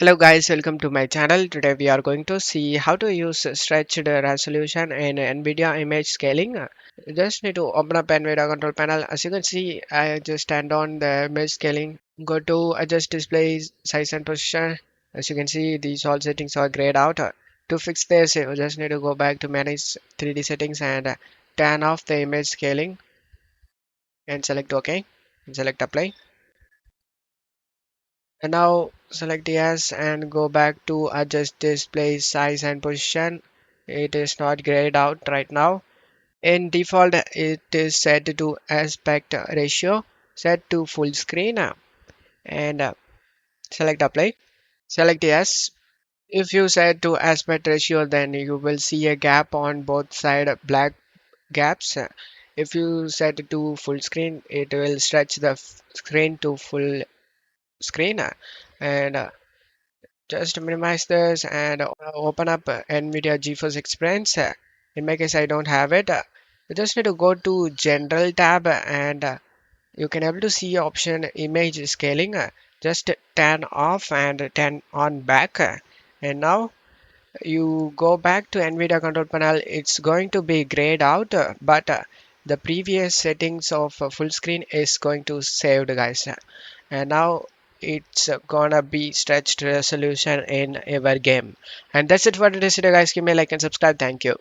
Hello guys, welcome to my channel. Today we are going to see how to use stretched resolution in Nvidia Image Scaling. You just need to open up Nvidia control panel. As you can see, I just stand on the image scaling. Go to adjust display size and position. As you can see, these all settings are grayed out. To fix this, you just need to go back to manage 3D settings and turn off the image scaling and select OK and select apply. And now select yes and go back to adjust display size and position. It is not grayed out right now. In default, it is set to aspect ratio, set to full screen and select apply. Select yes. If you set to aspect ratio, then you will see a gap on both side black gaps. If you set it to full screen, it will stretch the screen to full screen and just minimize this and open up NVIDIA GeForce Experience. In my case, I don't have it. You just need to go to General tab and you can able to see option Image Scaling. Just turn off and turn on back. And now you go back to NVIDIA control panel. It's going to be grayed out, but the previous settings of full screen is going to saved, guys. And now it's gonna be stretched resolution in your game. And that's it for today's video, guys. Give me a like and subscribe. Thank you.